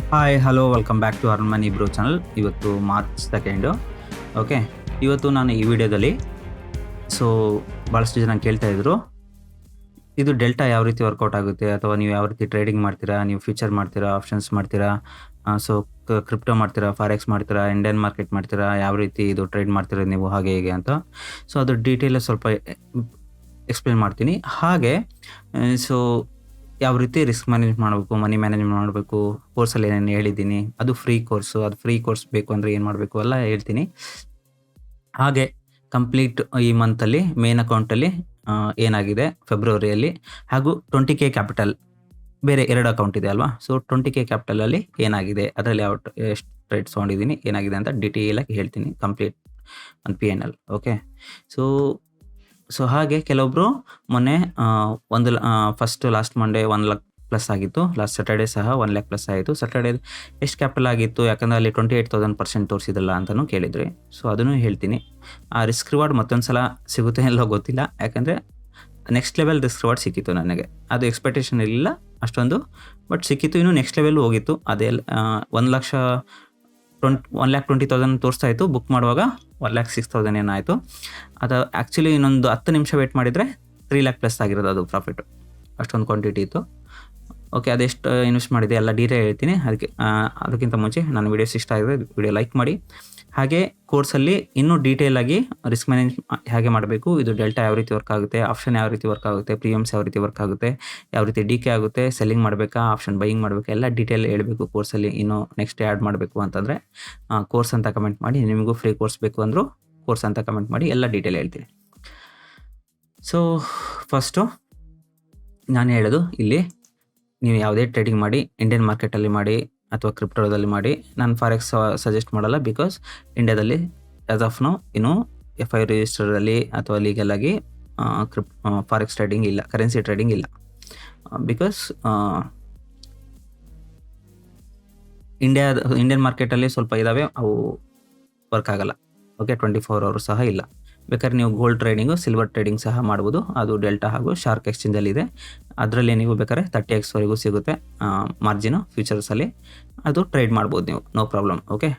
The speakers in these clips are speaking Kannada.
Hi hello welcome back to Earn Money Bro channel. ಇವತ್ತು ಮಾರ್ಚ್ 2. ಓಕೆ, ಇವತ್ತು ನಾನು ಈ ವಿಡಿಯೋದಲ್ಲಿ ಭಾಳಷ್ಟು ಜನ ಕೇಳ್ತಾ ಇದ್ರು, ಇದು ಡೆಲ್ಟಾ ಯಾವ ರೀತಿ ವರ್ಕೌಟ್ ಆಗುತ್ತೆ, ಅಥವಾ ನೀವು ಯಾವ ರೀತಿ ಟ್ರೇಡಿಂಗ್ ಮಾಡ್ತೀರಾ, ನೀವು ಫ್ಯೂಚರ್ ಮಾಡ್ತೀರಾ, ಆಪ್ಷನ್ಸ್ ಮಾಡ್ತೀರಾ, ಕ್ರಿಪ್ಟೋ ಮಾಡ್ತೀರಾ, ಫಾರೆಕ್ಸ್ ಮಾಡ್ತೀರಾ, ಇಂಡಿಯನ್ ಮಾರ್ಕೆಟ್ ಮಾಡ್ತೀರಾ, ಯಾವ ರೀತಿ ಇದು ಟ್ರೇಡ್ ಮಾಡ್ತೀರಾ ನೀವು ಹಾಗೆ ಹೀಗೆ ಅಂತ. ಅದು ಡೀಟೇಲ್ ಸ್ವಲ್ಪ ಎಕ್ಸ್ಪ್ಲೇನ್ ಮಾಡ್ತೀನಿ. ಹಾಗೆ ಯಾವ ರೀತಿ ರಿಸ್ಕ್ ಮ್ಯಾನೇಜ್ ಮಾಡಬೇಕು, ಮನಿ ಮ್ಯಾನೇಜ್ಮೆಂಟ್ ಮಾಡಬೇಕು, ಕೋರ್ಸಲ್ಲಿ ಏನೇನು ಹೇಳಿದ್ದೀನಿ, ಅದು ಫ್ರೀ ಕೋರ್ಸ್ ಬೇಕು ಅಂದರೆ ಏನು ಮಾಡಬೇಕು ಎಲ್ಲ ಹೇಳ್ತೀನಿ. ಹಾಗೆ ಕಂಪ್ಲೀಟ್ ಈ ಮಂತಲ್ಲಿ ಮೇನ್ ಅಕೌಂಟಲ್ಲಿ ಏನಾಗಿದೆ ಫೆಬ್ರವರಿಯಲ್ಲಿ, ಹಾಗೂ 20K ಕ್ಯಾಪಿಟಲ್ ಬೇರೆ 2 ಅಕೌಂಟ್ ಇದೆ ಅಲ್ವಾ. 20K ಕ್ಯಾಪಿಟಲಲ್ಲಿ ಏನಾಗಿದೆ, ಅದರಲ್ಲಿ ಎಷ್ಟು ಟ್ರೇಡ್ಸ್ ತೊಗೊಂಡಿದ್ದೀನಿ, ಏನಾಗಿದೆ ಅಂತ ಡೀಟೇಲಾಗಿ ಹೇಳ್ತೀನಿ, ಕಂಪ್ಲೀಟ್ ಒಂದು P&L. ಓಕೆ, ಹಾಗೆ ಕೆಲವೊಬ್ಬರು ಮೊನ್ನೆ first last Monday 1 lakh plus ಆಗಿತ್ತು, ಲಾಸ್ಟ್ ಸ್ಯಾಟರ್ಡೇ ಸಹ 1 lakh ಪ್ಲಸ್ ಆಯಿತು. ಸ್ಯಾಟರ್ಡೇ ಎಷ್ಟು ಕ್ಯಾಪಿಟಲ್ ಆಗಿತ್ತು, ಯಾಕಂದರೆ ಅಲ್ಲಿ 28,000% ತೋರಿಸಿದಲ್ಲ ಅಂತಲೂ ಕೇಳಿದ್ರಿ. ಅದನ್ನು ಹೇಳ್ತೀನಿ. ಆ ರಿಸ್ಕ್ ರಿವಾರ್ಡ್ ಮತ್ತೊಂದು ಸಲ ಸಿಗುತ್ತೆ ಎಲ್ಲೋ ಗೊತ್ತಿಲ್ಲ, ಯಾಕಂದರೆ ನೆಕ್ಸ್ಟ್ ಲೆವೆಲ್ ರಿಸ್ಕ್ ರಿವಾರ್ಡ್ ಸಿಕ್ಕಿತ್ತು ನನಗೆ. ಅದು ಎಕ್ಸ್ಪೆಕ್ಟೇಷನ್ ಇರಲಿಲ್ಲ ಅಷ್ಟೊಂದು, ಬಟ್ ಸಿಕ್ಕಿತ್ತು. ಇನ್ನು ನೆಕ್ಸ್ಟ್ ಲೆವೆಲ್ ಹೋಗಿತ್ತು. ಅದೇ 1,20,000 ತೋರಿಸ್ತಾ ಇತ್ತು. ಬುಕ್ ಮಾಡುವಾಗ 1,06,000 ಏನಾಯಿತು. ಅದು ಆ್ಯಕ್ಚುಲಿ ಇನ್ನೊಂದು 10 ನಿಮಿಷ ವೇಟ್ ಮಾಡಿದರೆ 3 lakh ಪ್ಲಸ್ ಆಗಿರೋದು ಅದು ಪ್ರಾಫಿಟ್. ಅಷ್ಟೊಂದು ಕ್ವಾಂಟಿಟಿ ಇತ್ತು. ಓಕೆ, ಅದೆಷ್ಟು ಇನ್ವೆಸ್ಟ್ ಮಾಡಿದೆ ಎಲ್ಲ ಡೀಟೇಲ್ ಹೇಳ್ತೀನಿ. ಅದಕ್ಕಿಂತ ಮುಂಚೆ ನನ್ನ ವೀಡಿಯೋಸ್ ಇಷ್ಟ ಆಗಿದೆ, ವಿಡಿಯೋ ಲೈಕ್ ಮಾಡಿ. ಹಾಗೆ ಕೋರ್ಸಲ್ಲಿ ಇನ್ನೂ ಡೀಟೇಲಾಗಿ ರಿಸ್ಕ್ ಮ್ಯಾನೇಜ್ ಹೇಗೆ ಮಾಡಬೇಕು, ಇದು ಡೆಲ್ಟಾ ಯಾವ ರೀತಿ ವರ್ಕ್ ಆಗುತ್ತೆ, ಆಪ್ಷನ್ ಯಾವ ರೀತಿ ವರ್ಕ್ ಆಗುತ್ತೆ, ಪ್ರೀಮಿಯಮ್ಸ್ ಯಾವ ರೀತಿ ವರ್ಕ್ ಆಗುತ್ತೆ, ಯಾವ ರೀತಿ DK ಆಗುತ್ತೆ, ಸೆಲ್ಲಿಂಗ್ ಮಾಡಬೇಕಾ, ಆಪ್ಷನ್ ಬೈಯಿಂಗ್ ಮಾಡಬೇಕಾ, ಎಲ್ಲ ಡೀಟೇಲ್ ಹೇಳಬೇಕು ಕೋರ್ಸಲ್ಲಿ. ಇನ್ನೂ ನೆಕ್ಸ್ಟ್ ಆ್ಯಡ್ ಮಾಡಬೇಕು ಅಂತಂದರೆ ಕೋರ್ಸ್ ಅಂತ ಕಮೆಂಟ್ ಮಾಡಿ. ನಿಮಗೂ ಫ್ರೀ ಕೋರ್ಸ್ ಬೇಕು ಅಂದರೂ ಕೋರ್ಸ್ ಅಂತ ಕಮೆಂಟ್ ಮಾಡಿ, ಎಲ್ಲ ಡೀಟೇಲ್ ಹೇಳ್ತೀನಿ. ಫಸ್ಟು ನಾನು ಹೇಳೋದು, ಇಲ್ಲಿ ನೀವು ಯಾವುದೇ ಟ್ರೇಡಿಂಗ್ ಮಾಡಿ, ಇಂಡಿಯನ್ ಮಾರ್ಕೆಟಲ್ಲಿ ಮಾಡಿ ಅಥವಾ ಕ್ರಿಪ್ಟೋದಲ್ಲಿ ಮಾಡಿ. ನಾನು ಫಾರೆಕ್ಸ್ ಸಜೆಸ್ಟ್ ಮಾಡಲ್ಲ, ಬಿಕಾಸ್ ಇಂಡಿಯಾದಲ್ಲಿ ಆ್ಯಸ್ ಆಫ್ ನೌ ಇನ್ನೂ FI ರಿಜಿಸ್ಟರಲ್ಲಿ ಅಥವಾ ಲೀಗಲಾಗಿ ಫಾರೆಕ್ಸ್ ಟ್ರೇಡಿಂಗ್ ಇಲ್ಲ, ಕರೆನ್ಸಿ ಟ್ರೇಡಿಂಗ್ ಇಲ್ಲ. ಬಿಕಾಸ್ ಇಂಡಿಯನ್ ಮಾರ್ಕೆಟಲ್ಲಿ ಸ್ವಲ್ಪ ಇದ್ದಾವೆ, ಅವು ವರ್ಕ್ ಆಗಲ್ಲ. ಓಕೆ, 24 hours ಸಹ ಇಲ್ಲ. ಬೇಕಾದ್ರೆ ನೀವು ಗೋಲ್ಡ್ ಟ್ರೇಡಿಂಗು, ಸಿಲ್ವರ್ ಟ್ರೇಡಿಂಗ್ ಸಹ ಮಾಡ್ಬೋದು. ಅದು ಡೆಲ್ಟಾ ಹಾಗೂ ಶಾರ್ಕ್ ಎಕ್ಸ್ಚೇಂಜಲ್ಲಿ ಇದೆ. ಅದರಲ್ಲಿ ನೀವು ಬೇಕಾದ್ರೆ 30x ವರೆಗೂ ಸಿಗುತ್ತೆ ಮಾರ್ಜಿನು ಫ್ಯೂಚರ್ಸಲ್ಲಿ. ಅದು ಟ್ರೇಡ್ ಮಾಡ್ಬೋದು ನೀವು, ನೋ ಪ್ರಾಬ್ಲಮ್. ಓಕೆ,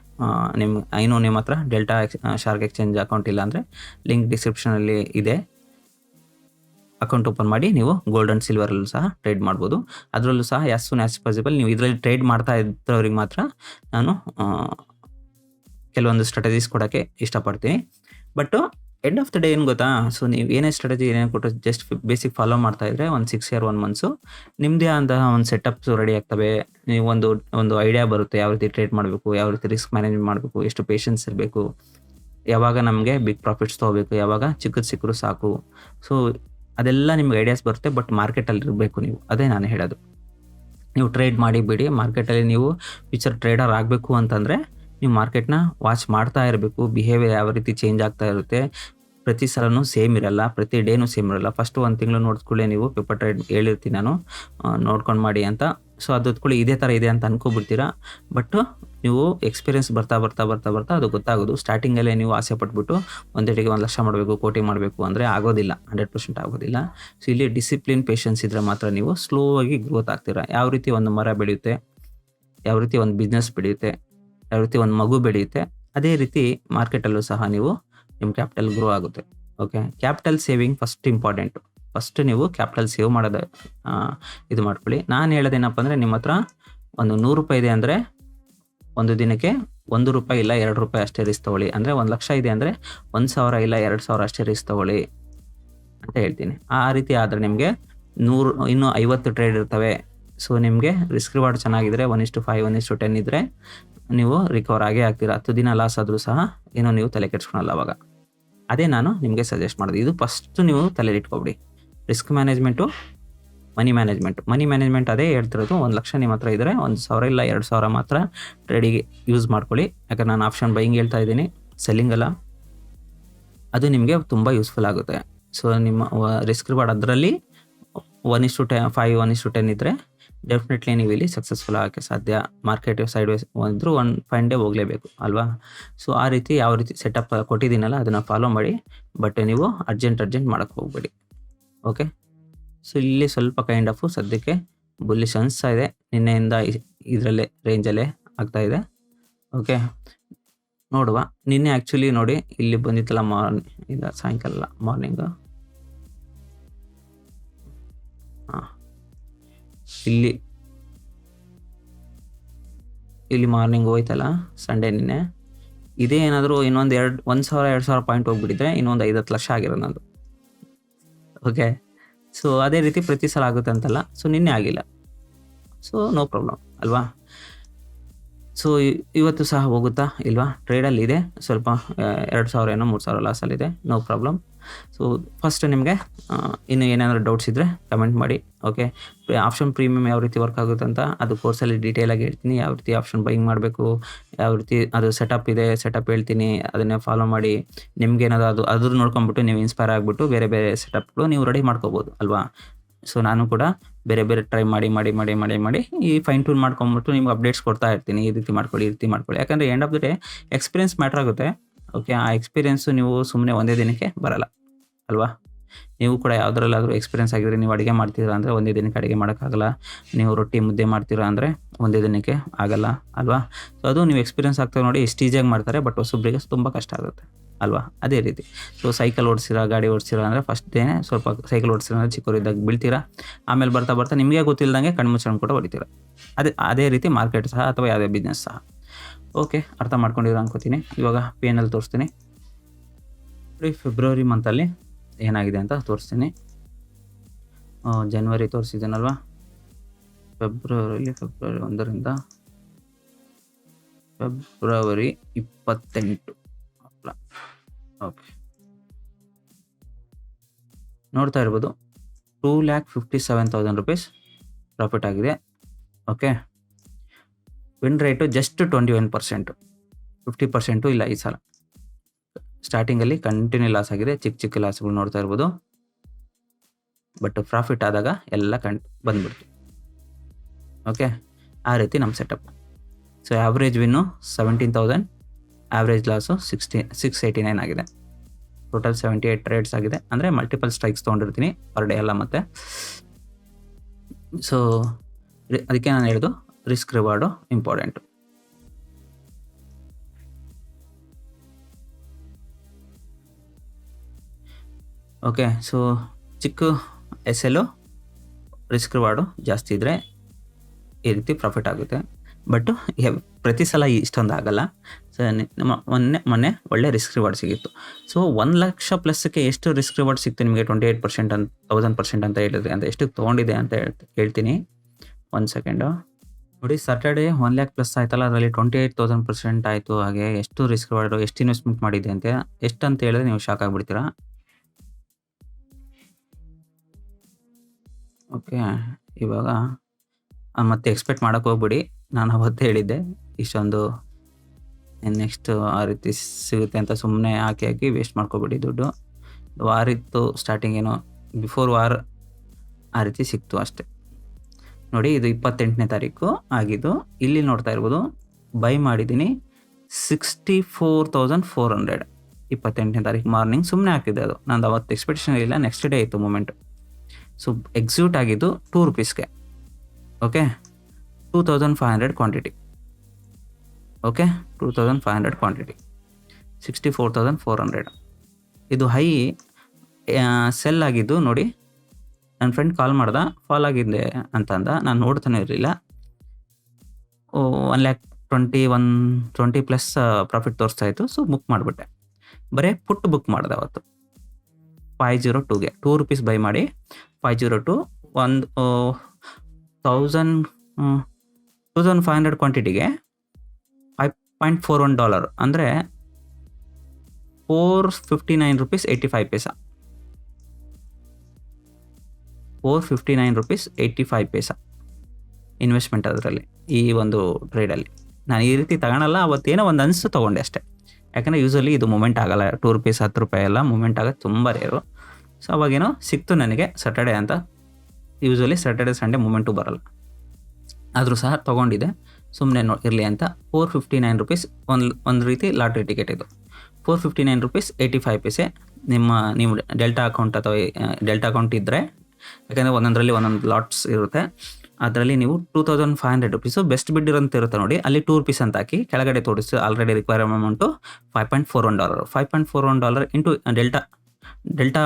ನಿಮ್ಮ ಹತ್ರ ಡೆಲ್ಟಾ ಶಾರ್ಕ್ ಎಕ್ಸ್ಚೇಂಜ್ ಅಕೌಂಟ್ ಇಲ್ಲ ಅಂದರೆ ಲಿಂಕ್ ಡಿಸ್ಕ್ರಿಪ್ಷನಲ್ಲಿ ಇದೆ, ಅಕೌಂಟ್ ಓಪನ್ ಮಾಡಿ ನೀವು ಗೋಲ್ಡ್ ಆ್ಯಂಡ್ ಸಿಲ್ವರಲ್ಲೂ ಸಹ ಟ್ರೇಡ್ ಮಾಡ್ಬೋದು. ಅದರಲ್ಲೂ ಸಹ ಆ್ಯಸ್ ಸೂನ್ ಆ್ಯಸ್ ಪಾಸಿಬಲ್ ನೀವು ಇದರಲ್ಲಿ ಟ್ರೇಡ್ ಮಾಡ್ತಾ ಇದ್ದವ್ರಿಗೆ ಮಾತ್ರ ನಾನು ಕೆಲವೊಂದು ಸ್ಟ್ರಾಟಜೀಸ್ ಕೊಡೋಕ್ಕೆ ಇಷ್ಟಪಡ್ತೀನಿ. But end of the day ಏನು ಗೊತ್ತಾ, ನೀವು ಏನೇ ಸ್ಟ್ರಾಟಜಿ ಏನೇನು ಕೊಟ್ಟು ಜಸ್ಟ್ ಬೇಸಿಕ್ ಫಾಲೋ ಮಾಡ್ತಾ ಇದ್ದರೆ 6 year 1 months ನಿಮ್ಮದೇ ಅಂತಹ ಒಂದು ಸೆಟಪ್ಸ್ ರೆಡಿ ಆಗ್ತವೆ. ನೀವು ಒಂದು ಐಡಿಯಾ ಬರುತ್ತೆ, ಯಾವ ರೀತಿ ಟ್ರೇಡ್ ಮಾಡಬೇಕು, ಯಾವ ರೀತಿ ರಿಸ್ಕ್ ಮ್ಯಾನೇಜ್ಮೆಂಟ್ ಮಾಡಬೇಕು, ಎಷ್ಟು ಪೇಷನ್ಸ್ ಇರಬೇಕು, ಯಾವಾಗ ನಮಗೆ ಬಿಗ್ ಪ್ರಾಫಿಟ್ಸ್ ತೊಗೋಬೇಕು, ಯಾವಾಗ ಚಿಕ್ಕದು ಸಿಕ್ಕರು ಸಾಕು. ಅದೆಲ್ಲ ನಿಮ್ಗೆ ಐಡಿಯಾಸ್ ಬರುತ್ತೆ. ಬಟ್ ಮಾರ್ಕೆಟಲ್ಲಿ ಇರಬೇಕು ನೀವು, ಅದೇ ನಾನು ಹೇಳೋದು. ನೀವು ಟ್ರೇಡ್ ಮಾಡಿ ಬಿಡಿ. ಮಾರ್ಕೆಟಲ್ಲಿ ನೀವು ಫ್ಯೂಚರ್ ಟ್ರೇಡರ್ ಆಗಬೇಕು ಅಂತಂದರೆ ನೀವು ಮಾರ್ಕೆಟ್ನ ವಾಚ್ ಮಾಡ್ತಾ ಇರಬೇಕು. ಬಿಹೇವಿಯರ್ ಯಾವ ರೀತಿ ಚೇಂಜ್ ಆಗ್ತಾ ಇರುತ್ತೆ, ಪ್ರತಿ ಸಲನೂ ಸೇಮ್ ಇರಲ್ಲ, ಪ್ರತಿ ಡೇನೂ ಸೇಮ್ ಇರಲ್ಲ. ಫಸ್ಟ್ 1 ತಿಂಗಳು ನೋಡಿದ್ಕೊಳ್ಳಿ, ನೀವು ಪೇಪರ್ ಟ್ರೇಡ್ ಹೇಳಿರ್ತೀನಿ ನಾನು, ನೋಡ್ಕೊಂಡು ಮಾಡಿ ಅಂತ. ಅದ್ಕೊಳ್ಳಿ ಇದೇ ಥರ ಇದೆ ಅಂತ ಅನ್ಕೊಬಿಡ್ತೀರಾ. ಬಟ್ ನೀವು ಎಕ್ಸ್ಪೀರಿಯನ್ಸ್ ಬರ್ತಾ ಅದು ಗೊತ್ತಾಗೋದು. ಸ್ಟಾರ್ಟಿಂಗಲ್ಲೇ ನೀವು ಆಸೆ ಪಟ್ಬಿಟ್ಟು ಒಂದೇಟಿಗೆ 1 ಲಕ್ಷ ಮಾಡಬೇಕು, ಕೋಟಿ ಮಾಡಬೇಕು ಅಂದರೆ ಆಗೋದಿಲ್ಲ, 100% ಆಗೋದಿಲ್ಲ. ಇಲ್ಲಿ ಡಿಸಿಪ್ಲಿನ್, ಪೇಷನ್ಸ್ ಇದ್ದರೆ ಮಾತ್ರ ನೀವು ಸ್ಲೋ ಆಗಿ ಗ್ರೋತ್ ಆಗ್ತೀರಾ. ಯಾವ ರೀತಿ ಒಂದು ಮರ ಬೆಳೆಯುತ್ತೆ, ಯಾವ ರೀತಿ ಒಂದು ಬಿಸ್ನೆಸ್ ಬೆಳೆಯುತ್ತೆ, ಯಾವ ರೀತಿ ಒಂದು ಮಗು ಬೆಳೆಯುತ್ತೆ, ಅದೇ ರೀತಿ ಮಾರ್ಕೆಟಲ್ಲೂ ಸಹ ನಿಮ್ಮ ಕ್ಯಾಪಿಟಲ್ ಗ್ರೋ ಆಗುತ್ತೆ. Okay, capital saving first important. First ನೀವು ಕ್ಯಾಪಿಟಲ್ ಸೇವ್ ಮಾಡೋದು ಇದು ಮಾಡ್ಕೊಳ್ಳಿ. ನಾನು ಹೇಳೋದೇನಪ್ಪ ಅಂದರೆ, ನಿಮ್ಮ ಹತ್ರ ಒಂದು 100 ರೂಪಾಯಿ ಇದೆ ಅಂದರೆ ಒಂದು ದಿನಕ್ಕೆ 1 ರೂಪಾಯಿ ಇಲ್ಲ 2 ರೂಪಾಯಿ ಅಷ್ಟೇ ರಿಸ್ಕ್ ತೊಗೊಳ್ಳಿ. ಅಂದರೆ 1 ಲಕ್ಷ ಇದೆ ಅಂದರೆ 1,000 ಇಲ್ಲ 2,000 ಅಷ್ಟೇ ರಿಸ್ಕ್ ತೊಗೊಳ್ಳಿ ಅಂತ ಹೇಳ್ತೀನಿ. ಆ ರೀತಿ ಆದರೆ ನಿಮಗೆ ಇನ್ನೂ 50 ಟ್ರೇಡ್ ಇರ್ತವೆ. ನಿಮಗೆ ರಿಸ್ಕ್ ರಿವಾರ್ಡ್ ಚೆನ್ನಾಗಿದ್ದರೆ 1:5 1:10 ಇದ್ದರೆ ನೀವು ರಿಕವರ್ ಆಗೇ ಆಗ್ತೀರಾ. 10 ದಿನ ಲಾಸ್ ಆದರೂ ಸಹ ಏನೋ ನೀವು ತಲೆ ಕೆಡಿಸ್ಕೊಳಲ್ಲ ಅವಾಗ. ಅದೇ ನಾನು ನಿಮಗೆ ಸಜೆಸ್ಟ್ ಮಾಡೋದು. ಇದು ಫಸ್ಟು ನೀವು ತಲೆಯಲ್ಲಿ ಇಟ್ಕೊಬಿಡಿ. ರಿಸ್ಕ್ ಮ್ಯಾನೇಜ್ಮೆಂಟು, ಮನಿ ಮ್ಯಾನೇಜ್ಮೆಂಟ್ ಅದೇ ಹೇಳ್ತಿರೋದು. 1 ಲಕ್ಷ ನಿಮ್ಮ ಹತ್ರ ಇದ್ದರೆ 1,000 ಇಲ್ಲ 2,000 ಮಾತ್ರ ಟ್ರೇಡಿಗೆ ಯೂಸ್ ಮಾಡ್ಕೊಳ್ಳಿ. ಯಾಕಂದ್ರೆ ನಾನು ಆಪ್ಷನ್ ಬೈಯಿಂಗ್ ಹೇಳ್ತಾ ಇದ್ದೀನಿ, ಸೆಲ್ಲಿಂಗ್ ಅಲ್ಲ. ಅದು ನಿಮಗೆ ತುಂಬ ಯೂಸ್ಫುಲ್ ಆಗುತ್ತೆ. ನಿಮ್ಮ ರಿಸ್ಕ್ ರಿವಾರ್ಡ್ ಅದರಲ್ಲಿ 1:5 1:10 ಇದ್ದರೆ ಡೆಫಿನೆಟ್ಲಿ ನೀವು ಇಲ್ಲಿ ಸಕ್ಸಸ್ಫುಲ್ ಆಗೋಕ್ಕೆ ಸಾಧ್ಯ. ಮಾರ್ಕೆಟ್ ಸೈಡ್ ವೇಸ್ ಇದ್ದರೂ 1 ಡೇ ಹೋಗಲೇಬೇಕು ಅಲ್ವಾ. ಆ ರೀತಿ ಯಾವ ರೀತಿ ಸೆಟಪ್ ಕೊಟ್ಟಿದ್ದೀನಲ್ಲ ಅದನ್ನು ಫಾಲೋ ಮಾಡಿ. ಬಟ್ ನೀವು ಅರ್ಜೆಂಟ್ ಮಾಡೋಕ್ಕೆ ಹೋಗಬೇಡಿ. ಓಕೆ, ಇಲ್ಲಿ ಸ್ವಲ್ಪ ಕೈಂಡ್ ಆಫು ಸದ್ಯಕ್ಕೆ ಬುಲ್ಲಿಶ್ ಅನಿಸ್ತಾ ಇದೆ. ನಿನ್ನೆಯಿಂದ ಇದರಲ್ಲೇ ರೇಂಜಲ್ಲೇ ಆಗ್ತಾ ಇದೆ. ಓಕೆ, ನೋಡುವ. ನಿನ್ನೆ ಆ್ಯಕ್ಚುಲಿ ನೋಡಿ ಇಲ್ಲಿ ಬಂದಿತ್ತಲ್ಲ ಇಲ್ಲ ಸಾಯಂಕಾಲ ಮಾರ್ನಿಂಗು. ಹಾಂ, ಇಲ್ಲಿ ಮಾರ್ನಿಂಗ್ ಹೋಯ್ತಲ್ಲ ಸಂಡೇ ನಿನ್ನೆ. ಇದೇ ಏನಾದರೂ ಇನ್ನೊಂದು 1,000-2,000 ಪಾಯಿಂಟ್ ಹೋಗ್ಬಿಟ್ಟಿದ್ರೆ ಇನ್ನೊಂದು 5-10 ಲಕ್ಷ ಆಗಿರೋದು ನಂದು. ಓಕೆ, ಸೊ ಅದೇ ರೀತಿ ಪ್ರತಿ ಸಲ ಆಗುತ್ತೆ ಅಂತಲ್ಲ. ಸೊ ನಿನ್ನೆ ಆಗಿಲ್ಲ, ಸೊ ನೋ ಪ್ರಾಬ್ಲಮ್ ಅಲ್ವಾ. ಸೊ ಇವತ್ತು ಸಹ ಹೋಗುತ್ತಾ ಇಲ್ವಾ? ಟ್ರೇಡಲ್ಲಿ ಇದೆ ಸ್ವಲ್ಪ 2,000 ಏನೋ 3,000 ಲಾಸಲ್ಲಿದೆ, ನೋ ಪ್ರಾಬ್ಲಮ್. ಸೊ ಫಸ್ಟ್ ನಿಮಗೆ ಇನ್ನು ಏನಾದರೂ ಡೌಟ್ಸ್ ಇದ್ದರೆ ಕಮೆಂಟ್ ಮಾಡಿ. ಓಕೆ, ಆಪ್ಷನ್ ಪ್ರೀಮಿಯಮ್ ಯಾವ ರೀತಿ ವರ್ಕ್ ಆಗುತ್ತೆ ಅಂತ ಅದು ಕೋರ್ಸಲ್ಲಿ ಡೀಟೇಲಾಗಿ ಹೇಳ್ತೀನಿ. ಯಾವ ರೀತಿ ಆಪ್ಷನ್ ಬೈಯಿಂಗ್ ಮಾಡಬೇಕು, ಯಾವ ರೀತಿ ಅದು ಸೆಟಪ್ ಇದೆ, ಸೆಟಪ್ ಹೇಳ್ತೀನಿ, ಅದನ್ನೇ ಫಾಲೋ ಮಾಡಿ. ನಿಮ್ಗೇನಾದ್ರು ಅದ್ರ ನೋಡ್ಕೊಂಬಿಟ್ಟು ನೀವು ಇನ್ಸ್ಪೈರ್ ಆಗಿಬಿಟ್ಟು ಬೇರೆ ಬೇರೆ ಸೆಟಪ್ಗಳು ನೀವು ರೆಡಿ ಮಾಡ್ಕೋಬೋದು ಅಲ್ವಾ. ಸೊ ನಾನು ಕೂಡ ಬೇರೆ ಬೇರೆ ಟ್ರೈ ಮಾಡಿ ಈ ಫೈನ್ ಟ್ಯೂನ್ ಮಾಡ್ಕೊಂಬಿಟ್ಟು ನಿಮ್ಗೆ ಅಪ್ಡೇಟ್ಸ್ ಕೊಡ್ತಾ ಇರ್ತೀನಿ. ಈ ರೀತಿ ಮಾಡ್ಕೊಳ್ಳಿ, ಯಾಕಂದರೆ end of the day experience matter ಆಗುತ್ತೆ. ಓಕೆ, ಆ ಎಕ್ಸ್ಪೀರಿಯೆನ್ಸು ನೀವು ಸುಮ್ಮನೆ ಒಂದೇ ದಿನಕ್ಕೆ ಬರಲ್ಲ ಅಲ್ವಾ. ನೀವು ಕೂಡ ಯಾವುದ್ರಲ್ಲಾದರೂ ಎಕ್ಸ್ಪೀರಿಯನ್ಸ್ ಆಗಿದ್ರೆ, ನೀವು ಅಡುಗೆ ಮಾಡ್ತೀರಾ ಅಂದರೆ ಒಂದೇ ದಿನಕ್ಕೆ ಅಡುಗೆ ಮಾಡೋಕ್ಕಾಗಲ್ಲ. ನೀವು ರೊಟ್ಟಿ ಮುದ್ದೆ ಮಾಡ್ತೀರಾ ಅಂದರೆ ಒಂದೇ ದಿನಕ್ಕೆ ಆಗಲ್ಲ ಅಲ್ವಾ. ಸೊ ಅದು ನೀವು ಎಕ್ಸ್ಪೀರಿಯನ್ಸ್ ಆಗ್ತದೆ ನೋಡಿ, ಎಷ್ಟು ಈಸಿಯಾಗಿ ಮಾಡ್ತಾರೆ, ಬಟ್ ಹೊಸಬ್ರಿಗೆ ತುಂಬ ಕಷ್ಟ ಆಗುತ್ತೆ ಅಲ್ವಾ. ಅದೇ ರೀತಿ ಸೊ ಸೈಕಲ್ ಓಡಿಸಿರಾ, ಗಾಡಿ ಓಡಿಸಿರಾ ಅಂದರೆ ಫಸ್ಟ್ ಡೇನೇ ಸ್ವಲ್ಪ ಸೈಕಲ್ ಓಡಿಸಿರಾ ಅಂದರೆ ಚಿಕ್ಕವರಿದ್ದಾಗ ಬೀಳ್ತೀರಾ. ಆಮೇಲೆ ಬರ್ತಾ ನಿಮಗೆ ಗೊತ್ತಿಲ್ಲದಂಗೆ ಕಣ್ಮುಚ್ಚಣ್ಣ ಕೂಡ ಹೊಡಿತೀರಾ. ಅದೇ ರೀತಿ ಮಾರ್ಕೆಟ್ ಸಹ ಅಥವಾ ಯಾವುದೇ ಬಿಸ್ನೆಸ್ ಸಹ. ಓಕೆ, ಅರ್ಥ ಮಾಡ್ಕೊಂಡಿರೋ ಅನ್ಕೋತೀನಿ. ಇವಾಗ ಪೇನಲ್ಲಿ ತೋರಿಸ್ತೀನಿ. ಫೆಬ್ರವರಿ ಮಂತಲ್ಲಿ ಏನಾಗಿದೆ ಅಂತ ತೋರಿಸ್ತೀನಿ. ಜನವರಿ ತೋರಿಸಿದ್ದೀನಲ್ವಾ, ಫೆಬ್ರವರಿ 1ರಿಂದ ಫೆಬ್ರವರಿ 28. ಓಕೆ, ನೋಡ್ತಾ ಇರ್ಬೋದು 2,57,000 rupees ಪ್ರಾಫಿಟ್ ಆಗಿದೆ. ಓಕೆ, ವಿನ್ ರೇಟು ಜಸ್ಟ್ 21%, 50% ಇಲ್ಲ ಈ ಸಲ. ಸ್ಟಾರ್ಟಿಂಗಲ್ಲಿ ಕಂಟಿನ್ಯೂ ಲಾಸ್ ಆಗಿದೆ, ಚಿಕ್ಕ ಲಾಸ್ಗಳು ನೋಡ್ತಾ ಇರ್ಬೋದು. ಬಟ್ ಪ್ರಾಫಿಟ್ ಆದಾಗ ಎಲ್ಲ ಬಂದ್ಬಿಡ್ತು. ಓಕೆ, ಆ ರೀತಿ ನಮ್ಮ setup. So average win 17,000, average loss 689 ಆಗಿದೆ. ಟೋಟಲ್ 78 ಟ್ರೇಡ್ಸ್ ಆಗಿದೆ. ಅಂದರೆ ಮಲ್ಟಿಪಲ್ ಸ್ಟ್ರೈಕ್ಸ್ ತೊಗೊಂಡಿರ್ತೀನಿ ಪರ್ ಡೇ ಎಲ್ಲ. ಮತ್ತು ಸೊ ಅದಕ್ಕೆ ನಾನು ಹೇಳೋದು risk reward important. Okay, so ಚಿಕ್ಕ SL ರಿಸ್ಕ್ ರಿವಾರ್ಡು ಜಾಸ್ತಿ ಇದ್ದರೆ ಈ ರೀತಿ ಪ್ರಾಫಿಟ್ ಆಗುತ್ತೆ. ಬಟ್ ಪ್ರತಿ ಸಲ ಇಷ್ಟೊಂದು ಆಗಲ್ಲ. ಸೊ ಮೊನ್ನೆ ಒಳ್ಳೆ ರಿಸ್ಕ್ ರಿವಾರ್ಡ್ ಸಿಗಿತ್ತು. ಸೊ 1 ಲಕ್ಷ ಪ್ಲಸ್ಗೆ ಎಷ್ಟು ರಿಸ್ಕ್ ರಿವಾರ್ಡ್ ಸಿಕ್ತು ನಿಮಗೆ? 28% 1,000% ಅಂತ ಹೇಳಿದ್ರಿ. ಅಂತ ಎಷ್ಟು ತೊಗೊಂಡಿದೆ ಅಂತ ಹೇಳ್ತೀನಿ. 1 ಸೆಕೆಂಡು ನೋಡಿ. ಸ್ಯಾಟರ್ಡೇ 1 lakh ಪ್ಲಸ್ ಆಯ್ತಲ್ಲ, ಅದರಲ್ಲಿ 28,000% ಆಯಿತು. ಹಾಗೆ ಎಷ್ಟು ರಿಸ್ಕ್ ರಿವಾರ್ಡು, ಎಷ್ಟು ಇನ್ವೆಸ್ಟ್ಮೆಂಟ್ ಮಾಡಿದೆ ಅಂತ ಎಷ್ಟಂತ ಹೇಳಿದ್ರೆ ನೀವು ಶಾಕ್ ಆಗಿಬಿಡ್ತೀರಾ. ಓಕೆ, ಇವಾಗ ಮತ್ತೆ ಎಕ್ಸ್ಪೆಕ್ಟ್ ಮಾಡೋಕ್ಕೆ ಹೋಗ್ಬಿಡಿ. ನಾನು ಅವತ್ತೇ ಹೇಳಿದ್ದೆ ಇಷ್ಟೊಂದು ನೆಕ್ಸ್ಟ್ ಆ ರೀತಿ ಸಿಗುತ್ತೆ ಅಂತ. ಸುಮ್ಮನೆ ಹಾಕಿ ವೇಸ್ಟ್ ಮಾಡ್ಕೊಬಿಡಿ ದುಡ್ಡು. ವಾರಿತ್ತು ಸ್ಟಾರ್ಟಿಂಗ್, ಏನೋ ಬಿಫೋರ್ ವಾರ್ ಆ ರೀತಿ ಸಿಕ್ತು ಅಷ್ಟೆ. ನೋಡಿ, ಇದು 28ನೇ ತಾರೀಕು ಆಗಿದ್ದು. ಇಲ್ಲಿ ನೋಡ್ತಾ ಇರ್ಬೋದು, ಬೈ ಮಾಡಿದ್ದೀನಿ 64,400 28ನೇ ತಾರೀಕು ಮಾರ್ನಿಂಗ್. ಸುಮ್ಮನೆ ಹಾಕಿದ್ದೆ ಅದು. ನಂದು ಅವತ್ತು ಎಕ್ಸ್ಪೆಕ್ಟೇಷನ್ ಇಲ್ಲ, ನೆಕ್ಸ್ಟ್ ಡೇ ಇತ್ತು ಮೂಮೆಂಟು. ಸೊ ಎಕ್ಸಿಕ್ಯೂಟ್ ಆಗಿದ್ದು 2 rupeesಗೆ. Okay, 2,500 quantity. Okay, 2,500 quantity, 64,400. ಇದು ಹೈ ಸೆಲ್ ಆಗಿದ್ದು ನೋಡಿ. ನನ್ನ ಫ್ರೆಂಡ್ ಕಾಲ್ ಮಾಡ್ದೆ, ಫಾಲ್ ಆಗಿದೆ ಅಂತಂದ. ನಾನು ನೋಡ್ತಾನೆ ಇರಲಿಲ್ಲ. 1,20,20 ಪ್ಲಸ್ ಪ್ರಾಫಿಟ್ ತೋರಿಸ್ತಾ ಇತ್ತು. ಸೊ ಬುಕ್ ಮಾಡಿಬಿಟ್ಟೆ. ಬರೀ ಪುಟ್ ಬುಕ್ ಮಾಡಿದೆ ಅವತ್ತು 502ಗೆ. 2 rupees ಬೈ ಮಾಡಿ 502 2,500 ಕ್ವಾಂಟಿಟಿಗೆ $5.41 ಅಂದರೆ $459.85. $459.85 ಇನ್ವೆಸ್ಟ್ಮೆಂಟ್ ಅದರಲ್ಲಿ, ಈ ಒಂದು ಟ್ರೇಡಲ್ಲಿ. ನಾನು ಈ ರೀತಿ ತಗೊಳಲ್ಲ. ಅವತ್ತೇನೋ ಒಂದು ಅನಿಸ್ತು ತೊಗೊಂಡೆ ಅಷ್ಟೇ. ಯಾಕಂದರೆ ಯೂಸ್ವಲಿ ಇದು ಮೂಮೆಂಟ್ ಆಗಲ್ಲ. 2 rupees 10 ರೂಪಾಯಿ ಎಲ್ಲ ಮೂಮೆಂಟ್ ಆಗೋದು ತುಂಬ ರೇರು. ಸೊ ಅವಾಗೇನೋ ಸಿಕ್ತು ನನಗೆ ಸ್ಯಾಟರ್ಡೇ ಅಂತ. ಯೂಸ್ವಲಿ ಸ್ಯಾಟರ್ಡೇ ಸಂಡೇ ಮೂಮೆಂಟು ಬರಲ್ಲ. ಆದರೂ ಸಹ ತೊಗೊಂಡಿದ್ದೆ ಸುಮ್ಮನೆ ಇರಲಿ ಅಂತ. $459 ಒಂದು ರೀತಿ ಲಾಟ್ರಿ ಟಿಕೆಟ್ ಇದು. $459.85 ನೀವು ಡೆಲ್ಟಾ ಅಕೌಂಟ್ ಅಥವಾ ಡೆಲ್ಟಾ ಅಕೌಂಟ್ ಇದ್ದರೆ, ಯಾಕಂದರೆ ಒಂದೊಂದರಲ್ಲಿ ಒಂದೊಂದು ಲಾಟ್ಸ್ ಇರುತ್ತೆ. ಅದರಲ್ಲಿ ನೀವು 2500 ರುಪೀಸು ಬೆಸ್ಟ್ ಬಿಡ್ ಅಂತ ಇರುತ್ತೆ ನೋಡಿ, ಅಲ್ಲಿ 2 ರುಪೀಸ್ ಅಂತ ಹಾಕಿ ಕೆಳಗಡೆ ತೋರಿಸಿ already require amount $5.41. $5.41 into delta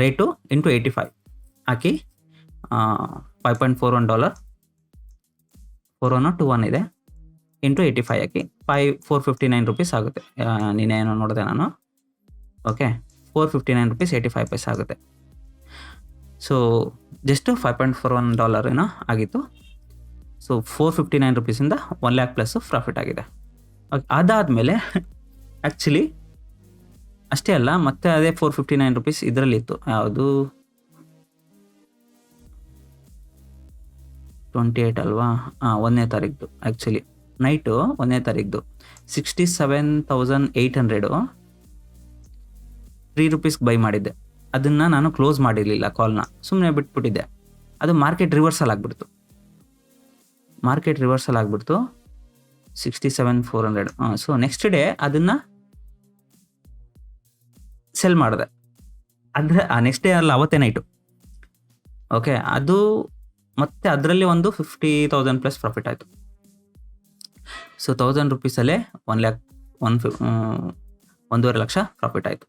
rate into 85 ಹಾಕಿ $5.41 4121 ಇದೆ ಇಂಟು 85 ಹಾಕಿ 459 ರುಪೀಸ್ ಆಗುತ್ತೆ. ನೀನೇನೋ ನೋಡಿದೆ ನಾನು. ಓಕೆ, 459 ರುಪೀಸ್ 85 ಪೈಸೆ ಆಗುತ್ತೆ. ಸೊ ಜಸ್ಟ್ $5.41 ಏನೋ ಆಗಿತ್ತು. ಸೊ 459 ರುಪೀಸಿಂದ 1 ಲ್ಯಾಕ್ ಪ್ಲಸ್ ಪ್ರಾಫಿಟ್ ಆಗಿದೆ. ಓಕೆ, ಅದಾದಮೇಲೆ ಆ್ಯಕ್ಚುಲಿ ಅಷ್ಟೇ ಅಲ್ಲ, ಮತ್ತೆ ಅದೇ 459 ರುಪೀಸ್ ಇದರಲ್ಲಿ ಇತ್ತು. ಯಾವುದು 28 ಅಲ್ವಾ? 1ನೇ ತಾರೀಕು ಆ್ಯಕ್ಚುಲಿ ನೈಟು 1ನೇ ತಾರೀಕು 67,800 3 ರುಪೀಸ್ಗೆ ಬೈ ಮಾಡಿದ್ದೆ. ಅದನ್ನು ನಾನು ಕ್ಲೋಸ್ ಮಾಡಿರಲಿಲ್ಲ, ಕಾಲ್ನ ಸುಮ್ಮನೆ ಬಿಟ್ಬಿಟ್ಟಿದ್ದೆ. ಅದು ಮಾರ್ಕೆಟ್ ರಿವರ್ಸಲ್ ಆಗಿಬಿಡ್ತು. 67,400. ಸೊ ನೆಕ್ಸ್ಟ್ ಡೇ ಅದನ್ನು ಸೆಲ್ ಮಾಡಿದೆ. ಅಂದರೆ ನೆಕ್ಸ್ಟ್ ಡೇ ಅಲ್ಲ, ಅವತ್ತೇ ನೈಟು. ಓಕೆ, ಅದು ಮತ್ತೆ ಅದರಲ್ಲಿ ಒಂದು 50,000 ಪ್ಲಸ್ ಪ್ರಾಫಿಟ್ ಆಯಿತು. ಸೊ 1000 ರುಪೀಸಲ್ಲೇ 1.5 ಲಕ್ಷ ಪ್ರಾಫಿಟ್ ಆಯಿತು.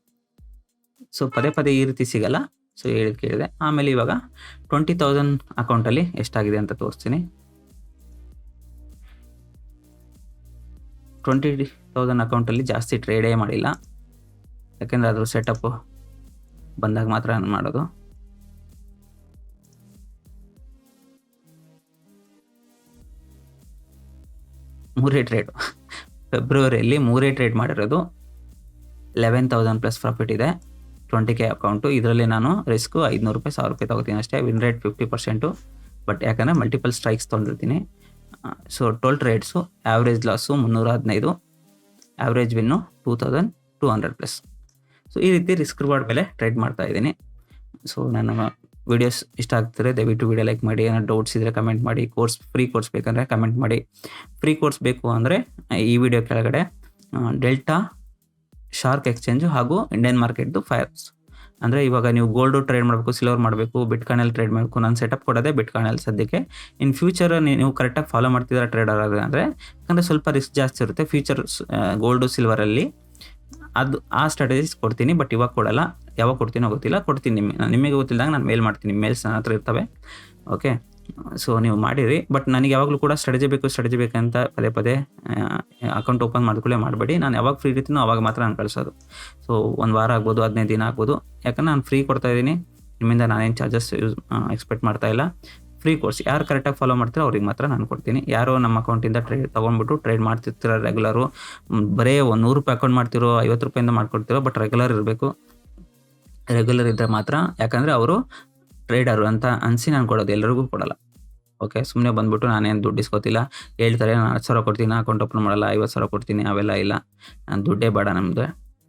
ಸೊ ಪದೇ ಈ ರೀತಿ ಸಿಗಲ್ಲ. ಸೊ ಕೇಳಿದೆ. ಆಮೇಲೆ ಇವಾಗ 20,000 ಅಕೌಂಟಲ್ಲಿ ಎಷ್ಟಾಗಿದೆ ಅಂತ ತೋರಿಸ್ತೀನಿ. 20,000 ಅಕೌಂಟಲ್ಲಿ ಜಾಸ್ತಿ ಟ್ರೇಡೇ ಮಾಡಿಲ್ಲ, ಯಾಕೆಂದರೆ ಅದ್ರ ಸೆಟಪ್ಪು ಬಂದಾಗ ಮಾತ್ರ ನಾನು ಮಾಡೋದು. ಮೂರೇ ಟ್ರೇಡು ಫೆಬ್ರವರಿಯಲ್ಲಿ 3 ಟ್ರೇಡ್ ಮಾಡಿರೋದು. 11,000 ಪ್ಲಸ್ ಪ್ರಾಫಿಟ್ ಇದೆ. 20K account. ಇದರಲ್ಲಿ ನಾನು ರಿಸ್ಕು $500 $1,000 ತಗೋತೀನಿ ಅಷ್ಟೇ. Win rate 50%. ಬಟ್ ಯಾಕಂದರೆ ಮಲ್ಟಿಪಲ್ ಸ್ಟ್ರೈಕ್ಸ್ ತೊಗೊಂಡಿರ್ತೀನಿ. So 12 trades, average loss 315, average win 2,200 plus. So ಈ ರೀತಿ ರಿಸ್ಕ್ ರಿವಾರ್ಡ್ ಮೇಲೆ ಟ್ರೇಡ್ ಮಾಡ್ತಾ ಇದ್ದೀನಿ. ಸೊ ನನ್ನ ವೀಡಿಯೋಸ್ ಇಷ್ಟ ಆಗ್ತಿದ್ರೆ ದಯವಿಟ್ಟು ವಿಡಿಯೋ ಲೈಕ್ ಮಾಡಿ. ಏನಾದ್ರು ಡೌಟ್ಸ್ ಇದ್ದರೆ ಕಮೆಂಟ್ ಮಾಡಿ. ಫ್ರೀ ಕೋರ್ಸ್ ಬೇಕಂದರೆ ಕಮೆಂಟ್ ಮಾಡಿ. ಫ್ರೀ ಕೋರ್ಸ್ ಬೇಕು ಅಂದರೆ ಈ ವಿಡಿಯೋ ಕೆಳಗಡೆ ಡೆಲ್ಟಾ, ಶಾರ್ಕ್ ಎಕ್ಸ್ಚೇಂಜು ಹಾಗೂ ಇಂಡಿಯನ್ ಮಾರ್ಕೆಟ್ದು ಫೈರ್ಸ್. ಅಂದರೆ ಇವಾಗ ನೀವು ಗೋಲ್ಡು ಟ್ರೇಡ್ ಮಾಡಬೇಕು, ಸಿಲ್ವರ್ ಮಾಡಬೇಕು, ಬಿಟ್ಕಾಯಿನಲ್ಲಿ ಟ್ರೇಡ್ ಮಾಡಬೇಕು. ನಾನು ಸೆಟಪ್ ಕೊಡೋದೇ ಬಿಟ್ಕಾಯಿನಲ್ಲಿ ಸದ್ಯಕ್ಕೆ. ಇನ್ ಫ್ಯೂಚರ್ ನೀವು ಕರೆಕ್ಟಾಗಿ ಫಾಲೋ ಮಾಡ್ತಿದ್ರೆ ಟ್ರೇಡರ್ ಅಂದರೆ, ಯಾಕಂದರೆ ಸ್ವಲ್ಪ ರಿಸ್ಕ್ ಜಾಸ್ತಿ ಇರುತ್ತೆ ಫ್ಯೂಚರ್ಸ್ ಗೋಲ್ಡು ಸಿಲ್ವರಲ್ಲಿ. ಅದು ಆ ಸ್ಟ್ರಾಟಜೀಸ್ ಕೊಡ್ತೀನಿ, ಬಟ್ ಇವಾಗ ಕೊಡಲ್ಲ. ಯಾವಾಗ ಕೊಡ್ತೀನೋ ಗೊತ್ತಿಲ್ಲ, ಕೊಡ್ತೀನಿ. ನಿಮಗೆ ಗೊತ್ತಿಲ್ಲದಾಗ ನಾನು ಮೇಲ್ ಮಾಡ್ತೀನಿ. ಮೇಲ್ಸ್ ನನ್ನ ಹತ್ರ ಇರ್ತವೆ. ಓಕೆ, ಸೊ ನೀವು ಮಾಡಿರಿ. ಬಟ್ ನನಗೆ ಯಾವಾಗಲೂ ಕೂಡ ಸ್ಟ್ರಾಟಜಿ ಬೇಕಂತ ಪದೇ ಅಕೌಂಟ್ ಓಪನ್ ಮಾಡ್ಕೊಳ್ಳೇ ಮಾಡಬೇಡಿ. ನಾನು ಯಾವಾಗ ಫ್ರೀ ಇರ್ತೀನೋ ಅವಾಗ ಮಾತ್ರ ನಾನು ಕಳಿಸೋದು. ಸೊ 1 ವಾರ ಆಗ್ಬೋದು, 15 ದಿನ ಆಗ್ಬೋದು. ಯಾಕಂದರೆ ನಾನು ಫ್ರೀ ಕೊಡ್ತಾ ಇದ್ದೀನಿ. ನಿಮ್ಮಿಂದ ನಾನೇನು ಚಾರ್ಜಸ್ ಎಕ್ಸ್ಪೆಕ್ಟ್ ಮಾಡ್ತಾ ಇಲ್ಲ. ಫ್ರೀ ಕೋರ್ಸ್ ಯಾರು ಕರೆಕ್ಟಾಗಿ ಫಾಲೋ ಮಾಡ್ತೀರೋ ಅವ್ರಿಗೆ ಮಾತ್ರ ನಾನು ಕೊಡ್ತೀನಿ. ಯಾರೋ ನಮ್ಮ ಅಕೌಂಟಿಂದ ತೊಗೊಂಡ್ಬಿಟ್ಟು ಟ್ರೇಡ್ ಮಾಡ್ತಿರ್ತೀರ ರೆಗ್ಯುಲರು, ಬರೀ $100 ಅಕೌಂಟ್ ಮಾಡ್ತಿರೋ, $50 ಮಾಡ್ಕೊಡ್ತಿರೋ, ಬಟ್ ರೆಗ್ಯುಲರ್ ಇರಬೇಕು. ರೆಗ್ಯುಲರ್ ಇದ್ದರೆ ಮಾತ್ರ, ಯಾಕಂದರೆ ಅವರು ಟ್ರೇಡರು ಅಂತ ಅನಿಸಿ ನಾನು ಕೊಡೋದು, ಎಲ್ಲರಿಗೂ ಕೊಡಲ್ಲ. ಓಕೆ, ಸುಮ್ಮನೆ ಬಂದುಬಿಟ್ಟು ನಾನೇನು ದುಡ್ಡು ಇಸ್ಕೊತಿಲ್ಲ. ಹೇಳ್ತಾರೆ ನಾನು 10,000 ಕೊಡ್ತೀನಿ, ಅಕೌಂಟ್ ಓಪನ್ ಮಾಡಲ್ಲ, 50,000 ಕೊಡ್ತೀನಿ, ಅವೆಲ್ಲ ಇಲ್ಲ. ನಾನು ದುಡ್ಡೇ ಬೇಡ ನಮ್ಮದು.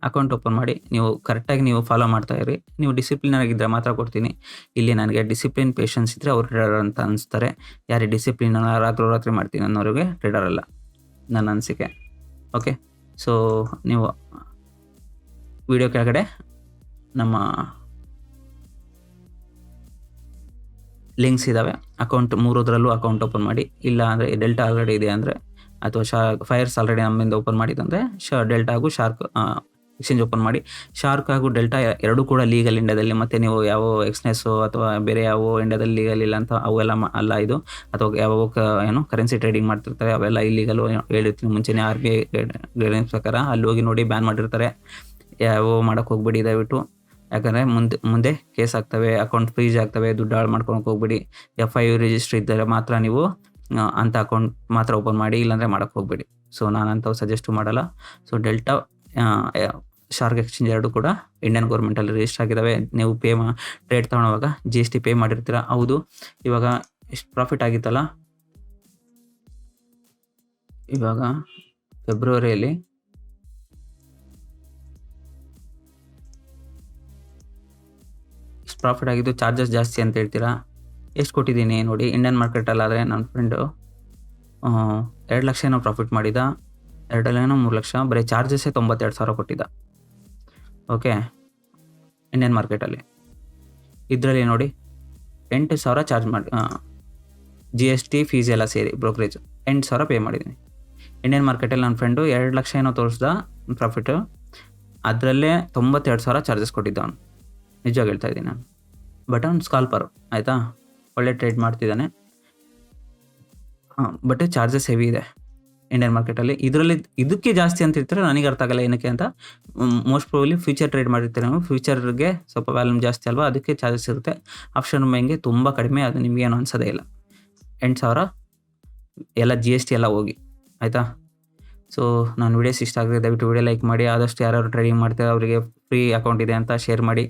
ಅಕೌಂಟ್ ಓಪನ್ ಮಾಡಿ ನೀವು ಕರೆಕ್ಟಾಗಿ ನೀವು ಫಾಲೋ ಮಾಡ್ತಾಯಿರಿ. ನೀವು ಡಿಸಿಪ್ಲಿನ್ ಆಗಿದ್ದರೆ ಮಾತ್ರ ಕೊಡ್ತೀನಿ. ಇಲ್ಲಿ ನನಗೆ ಡಿಸಿಪ್ಲಿನ್ ಪೇಷನ್ಸ್ ಇದ್ದರೆ ಅವ್ರು ಟ್ರೇಡರ್ ಅಂತ ಅನಿಸ್ತಾರೆ. ಯಾರು ಡಿಸಿಪ್ಲಿನ್ ರಾತ್ರಿ ಮಾಡ್ತೀನಿ ಅನ್ನೋರಿಗೆ ಟ್ರೇಡರ್ ಅಲ್ಲ, ನನ್ನ ಅನಿಸಿಕೆ. ಓಕೆ, ಸೊ ನೀವು ವಿಡಿಯೋ ಕೆಳಗಡೆ ನಮ್ಮ ಲಿಂಕ್ಸ್ ಇದ್ದಾವೆ. ಅಕೌಂಟ್ 3 ಅಕೌಂಟ್ ಓಪನ್ ಮಾಡಿ. ಇಲ್ಲ ಅಂದರೆ ಡೆಲ್ಟಾ ಆಲ್ರೆಡಿ ಇದೆ ಅಂದರೆ, ಅಥವಾ ಫೈರ್ಸ್ ಆಲ್ರೆಡಿ ನಮ್ಮಿಂದ ಓಪನ್ ಮಾಡಿದಂದರೆ ಡೆಲ್ಟಾ ಹಾಗೂ ಶಾರ್ಕ್ ಎಕ್ಸ್ಚೇಂಜ್ ಓಪನ್ ಮಾಡಿ. ಶಾರ್ಕ್ ಹಾಗೂ ಡೆಲ್ಟಾ ಎರಡೂ ಕೂಡ ಲೀಗಲ್ ಇಂಡಿಯಾದಲ್ಲಿ. ಮತ್ತು ನೀವು ಯಾವ ಎಕ್ಸ್ನೆಸ್ಸು ಅಥವಾ ಬೇರೆ ಯಾವ ಇಂಡಿಯಾದಲ್ಲಿ ಲೀಗಲ್ ಇಲ್ಲ ಅಂತ ಅವೆಲ್ಲ ಅಲ್ಲ ಇದು. ಅಥವಾ ಯಾವ ಕರೆನ್ಸಿ ಟ್ರೇಡಿಂಗ್ ಮಾಡ್ತಿರ್ತಾರೆ ಅವೆಲ್ಲ ಇಲ್ಲೀಗಲು ಹೇಳಿರ್ತೀನಿ ಮುಂಚೆನೇ. RBI ಗೈಡ್ಲೈನ್ಸ್ ಪ್ರಕಾರ ಅಲ್ಲಿ ಹೋಗಿ ನೋಡಿ, ಬ್ಯಾನ್ ಮಾಡಿರ್ತಾರೆ. ಯಾವ ಮಾಡೋಕ್ಕೆ ಹೋಗ್ಬೇಡಿ ದಯವಿಟ್ಟು. ಯಾಕಂದರೆ ಮುಂದೆ ಕೇಸ್ ಆಗ್ತವೆ, ಅಕೌಂಟ್ ಫ್ರೀಜ್ ಆಗ್ತವೆ. ದುಡ್ಡು ಹಾಳು ಮಾಡ್ಕೊಳಕ್ಕೆ ಹೋಗ್ಬೇಡಿ. FIU ರಿಜಿಸ್ಟ್ರ್ ಇದ್ದರೆ ಮಾತ್ರ ನೀವು ಅಂಥ ಅಕೌಂಟ್ ಮಾತ್ರ ಓಪನ್ ಮಾಡಿ, ಇಲ್ಲಾಂದರೆ ಮಾಡೋಕ್ಕೆ ಹೋಗ್ಬೇಡಿ. ಸೊ ನಾನು ಅಂಥವು ಸಜೆಸ್ಟು ಮಾಡಲ್ಲ. ಸೊ ಡೆಲ್ಟಾ, ಶಾರ್ಕ್ ಎಕ್ಸ್ಚೇಂಜ್ ಎರಡೂ ಕೂಡ ಇಂಡಿಯನ್ ಗೌರ್ಮೆಂಟಲ್ಲಿ ರಿಜಿಸ್ಟರ್ ಆಗಿದ್ದಾವೆ. ನೀವು ಟ್ರೇಡ್ ತೊಗೊಳೋವಾಗ GST ಪೇ ಮಾಡಿರ್ತೀರ. ಹೌದು, ಇವಾಗ ಎಷ್ಟು ಪ್ರಾಫಿಟ್ ಆಗಿತ್ತಲ್ಲ, ಇವಾಗ ಫೆಬ್ರವರಿಯಲ್ಲಿ ಇಷ್ಟು ಪ್ರಾಫಿಟ್ ಆಗಿದ್ದು. ಚಾರ್ಜಸ್ ಜಾಸ್ತಿ ಅಂತ ಹೇಳ್ತೀರಾ. ಎಷ್ಟು ಕೊಟ್ಟಿದ್ದೀನಿ ನೋಡಿ. ಇಂಡಿಯನ್ ಮಾರ್ಕೆಟಲ್ಲಾದರೆ ನನ್ನ ಫ್ರೆಂಡು 2 ಲಕ್ಷ ಏನೋ ಪ್ರಾಫಿಟ್ ಮಾಡಿದ, 3 ಲಕ್ಷ. ಬರೀ ಚಾರ್ಜಸ್ಸೇ 92,000 ಕೊಟ್ಟಿದ್ದ. ಓಕೆ, ಇಂಡಿಯನ್ ಮಾರ್ಕೆಟಲ್ಲಿ. ಇದರಲ್ಲಿ ನೋಡಿ 8,000 ಚಾರ್ಜ್ ಮಾಡಿ GST ಫೀಸ್ ಎಲ್ಲ ಸೇರಿ ಬ್ರೋಕರೇಜ್ 8,000 ಪೇ ಮಾಡಿದ್ದೀನಿ. ಇಂಡಿಯನ್ ಮಾರ್ಕೆಟಲ್ಲಿ ನನ್ನ ಫ್ರೆಂಡು 2 ಲಕ್ಷ ಏನೋ ತೋರಿಸ್ದ ಪ್ರಾಫಿಟು, ಅದರಲ್ಲೇ 92,000 ಚಾರ್ಜಸ್ ಕೊಟ್ಟಿದ್ದ ಅವನು. ನಿಜವಾಗಿ ಹೇಳ್ತಾ ಇದ್ದೀನಿ ನಾನು. ಬಟ್ ಅವ್ನು ಸ್ಕಾಲ್ಪರು, ಆಯಿತಾ, ಒಳ್ಳೆ ಟ್ರೇಡ್ ಮಾಡ್ತಿದ್ದಾನೆ. ಬಟ್ ಚಾರ್ಜಸ್ ಹೆವಿ ಇದೆ ಇಂಡಿಯನ್ ಮಾರ್ಕೆಟಲ್ಲಿ. ಇದಕ್ಕೆ ಜಾಸ್ತಿ ಅಂತ ಇರ್ತಾರೆ, ನನಗೆ ಅರ್ಥ ಆಗಲ್ಲ ಏನಕ್ಕೆ ಅಂತ. ಮೋಸ್ಟ್ ಪ್ರಾಬಲಿ ಫ್ಯೂಚರ್ ಟ್ರೇಡ್ ಮಾಡಿರ್ತೀರ ನಾವು, ಫ್ಯೂಚರ್ಗೆ ಸ್ವಲ್ಪ ವ್ಯಾಲ್ಯೂಮ್ ಜಾಸ್ತಿ ಅಲ್ವಾ, ಅದಕ್ಕೆ ಚಾರ್ಜಸ್ ಇರುತ್ತೆ. ಆಪ್ಷನ್ ಬೈಂಗೆ ತುಂಬ ಕಡಿಮೆ, ಅದು ನಿಮಗೇನು ಅನ್ಸೋದೇ ಇಲ್ಲ. 8,000 ಎಲ್ಲ GST ಎಲ್ಲ ಹೋಗಿ, ಆಯಿತಾ. ಸೊ ನಾನು ವಿಡಿಯೋಸ್ ಇಷ್ಟ ಆಗಿದೆ, ದಯವಿಟ್ಟು ವಿಡಿಯೋ ಲೈಕ್ ಮಾಡಿ. ಆದಷ್ಟು ಯಾರು ಟ್ರೇಡಿಂಗ್ ಮಾಡ್ತಾರೆ ಅವರಿಗೆ ಫ್ರೀ ಅಕೌಂಟ್ ಇದೆ ಅಂತ ಶೇರ್ ಮಾಡಿ.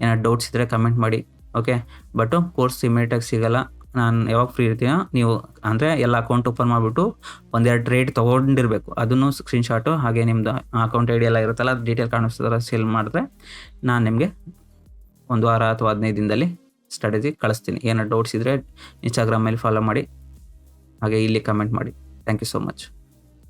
ಏನಾದ್ರು ಡೌಟ್ಸ್ ಇದ್ದರೆ ಕಮೆಂಟ್ ಮಾಡಿ, ಓಕೆ. ಬಟ್ಟು ಕೋರ್ಸ್ ಇಮಿಡಿಯೇಟಾಗಿ ಸಿಗೋಲ್ಲ, ನಾನು ಯಾವಾಗ ಫ್ರೀ ಇರ್ತೀನೋ ನೀವು ಅಂದರೆ ಎಲ್ಲ ಅಕೌಂಟ್ ಓಪನ್ ಮಾಡಿಬಿಟ್ಟು 1-2 ಟ್ರೇಡ್ ತೊಗೊಂಡಿರಬೇಕು, ಅದನ್ನು ಸ್ಕ್ರೀನ್ಶಾಟು ಹಾಗೆ ನಿಮ್ಮದು ಅಕೌಂಟ್ ID ಎಲ್ಲ ಇರುತ್ತಲ್ಲ, ಅದು ಡೀಟೇಲ್ ಕಾಣಿಸ್ತಾರ ಸೇಲ್ ಮಾಡಿದ್ರೆ ನಾನು ನಿಮಗೆ 1 ವಾರ ಅಥವಾ 15 ದಿನದಲ್ಲಿ ಸ್ಟ್ರಾಟಜಿ ಕಳಿಸ್ತೀನಿ. ಏನಾದ್ರು ಡೌಟ್ಸ್ ಇದ್ದರೆ ಇನ್ಸ್ಟಾಗ್ರಾಮಲ್ಲಿ ಫಾಲೋ ಮಾಡಿ, ಹಾಗೆ ಇಲ್ಲಿ ಕಮೆಂಟ್ ಮಾಡಿ. Thank you so much.